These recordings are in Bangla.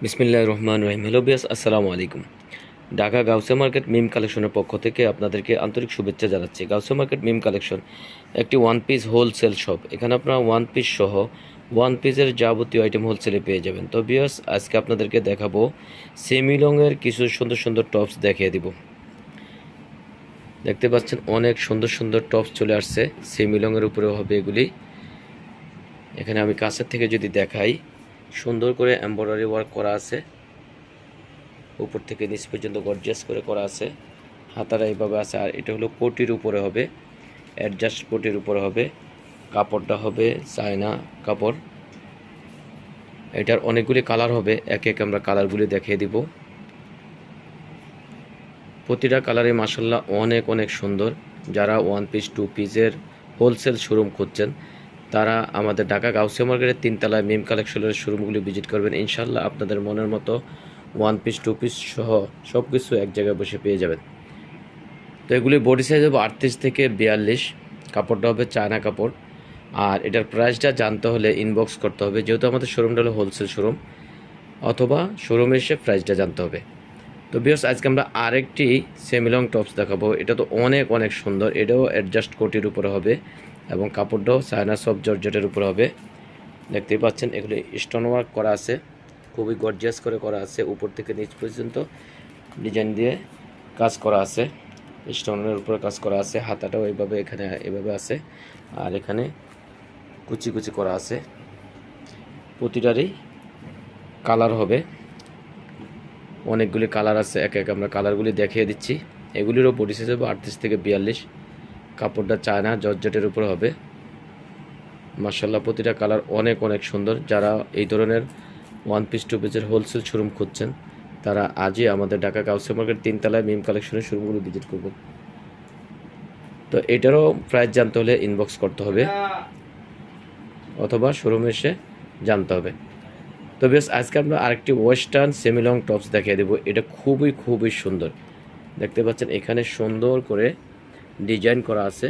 বিসমিল্লাহির রহমানির রহিম। হ্যালো বিয়াস, আসসালামু আলাইকুম। ঢাকা গাউসিয়া মার্কেট মিম কালেকশনের পক্ষ থেকে আপনাদেরকে আন্তরিক শুভেচ্ছা জানাচ্ছি। গাউসিয়া মার্কেট মিম কালেকশন একটি ওয়ান পিস হোলসেল শপ। এখানে আপনারা ওয়ান পিস সহ ওয়ান পিসের যাবতীয় আইটেম হোলসেলে পেয়ে যাবেন। তো বিয়াস, আজকে আপনাদেরকে দেখাবো সেমি লংয়ের কিছু সুন্দর সুন্দর টপস দেখিয়ে দিব। দেখতে পাচ্ছেন অনেক সুন্দর সুন্দর টপস চলে আসছে, সেমি লংয়ের উপরেও হবে এগুলি। এখানে আমি কাছের থেকে যদি দেখাই, সুন্দর করে এমব্রয়ডারি ওয়ার্ক করা আছে, উপর থেকে নিচ পর্যন্ত গর্জিয়াস করে করা আছে, হাতারা এইভাবে আছে। আর এটা হলো কোটির উপরে হবে, অ্যাডজাস্ট কোটির উপরে হবে, কাপড়টা হবে চায়না কাপড়। এটার অনেকগুলি কালার হবে, এক এক আমরা কালারগুলি দেখিয়ে দিব। প্রতিটা কালারে মাশাআল্লাহ অনেক অনেক সুন্দর। যারা ওয়ান পিস টু পিসের হোলসেল শোরুম খুঁজছেন তারা আমাদের ঢাকা গাউসিয়া মার্কেটের 3 তলায় মিম কালেকশনের শোরুমগুলি ভিজিট করবেন। ইনশাআল্লাহ আপনাদের মনের মতো ওয়ান পিস টু পিস সহ সব কিছু এক জায়গায় বসে পেয়ে যাবেন। তো এগুলি বডি সাইজ হবে 38 থেকে 42, কাপড়টা হবে চায়না কাপড়। আর এটার প্রাইসটা জানতে হলে ইনবক্স করতে হবে, যেহেতু আমাদের শোরুমটা হলো হোলসেল শোরুম, অথবা শোরুমে এসে প্রাইসটা জানতে হবে। তো ভিউয়ার্স, আজকে আমরা আরেকটি সেমিলং টপস দেখাবো। এটা তো অনেক অনেক সুন্দর। এটাও অ্যাডজাস্ট কোটির উপরে হবে এবং কাপড়টাও চায়না সফট জর্জেটের উপরে হবে। দেখতেই পাচ্ছেন এগুলো স্টোন ওয়ার্ক করা আছে, খুবই গর্জিয়াস করে করা আছে। উপর থেকে নিচ পর্যন্ত ডিজাইন দিয়ে কাজ করা আছে, স্টোনের উপরে কাজ করা আছে। হাতাটাও এইভাবে এখানে এভাবে আছে, আর এখানে কুচি কুচি করা আছে। প্রতিটারই কালার হবে, অনেকগুলি কালার আছে, এক এক আমরা কালারগুলি দেখিয়ে দিচ্ছি। এগুলিরও বডি সাইজ হবে 38 থেকে 42, কাপড়টা চায়না জর্জেটের উপরে হবে। মাশাআল্লাহ প্রতিটা কালার অনেক অনেক সুন্দর। যারা এই ধরনের ওয়ান পিস টু পিসের হোলসেল শোরুম খুঁজছেন তারা আজই আমাদের ঢাকা গাউসিয়া মার্কেট 3 তলায় মিম কালেকশনের শোরুমগুলো ভিজিট করবেন। তো এটারও প্রাইস জানতে হলে ইনবক্স করতে হবে অথবা শোরুমে এসে জানতে হবে। তো বেশ, আজকে আমরা আরেকটি ওয়েস্টার্ন সেমিলং টপস দেখিয়ে দেবো। এটা খুবই খুবই সুন্দর। দেখতে পাচ্ছেন এখানে সুন্দর করে ডিজাইন করা আছে,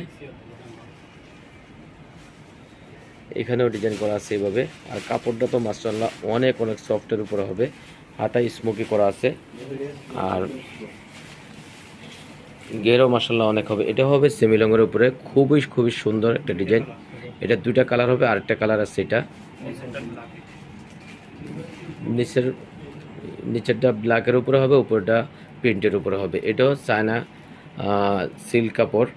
এখানেও ডিজাইন করা আছে এইভাবে। আর কাপড়টা তো মাশাআল্লাহ অনেক অনেক সফটের উপরে হবে, হাতায় স্মোকি করা আছে, আর গেরও মাশাআল্লাহ অনেক হবে। এটা হবে সেমিলংয়ের উপরে, খুবই খুবই সুন্দর একটা ডিজাইন। এটা দুইটা কালার হবে, আরেকটা কালার আছে এটা নিচেরটা ব্ল্যাকের উপরে হবে, উপরটা প্রিন্টের উপরে হবে। এটাও চায়না সিল্ক কাপড়।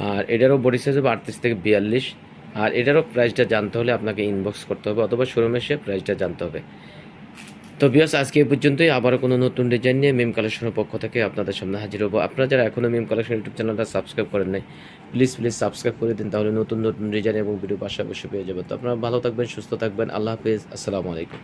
আর এটারও বডি সাইজ হবে 38 থেকে 42। আর এটারও প্রাইসটা জানতে হলে আপনাকে ইনবক্স করতে হবে অথবা শোরুমে এসে প্রাইসটা জানতে হবে। তো ভিউয়ার্স, আজকে এই পর্যন্তই। আবারও কোনো নতুন ডিজাইন নিয়ে মিম কালেকশনের পক্ষ থেকে আপনাদের সামনে হাজির হবো। আপনারা যারা এখনও মিম কালেকশন ইউটিউব চ্যানেলটা সাবস্ক্রাইব করেন নাই, প্লিজ সাবস্ক্রাইব করে দিন, তাহলে নতুন নতুন ডিজাইন এবং ভিডিও পাশাপাশি পেয়ে যাবেন। তো আপনারা ভালো থাকবেন, সুস্থ থাকবেন। আল্লাহ হাফেজ, আসসালামু আলাইকুম।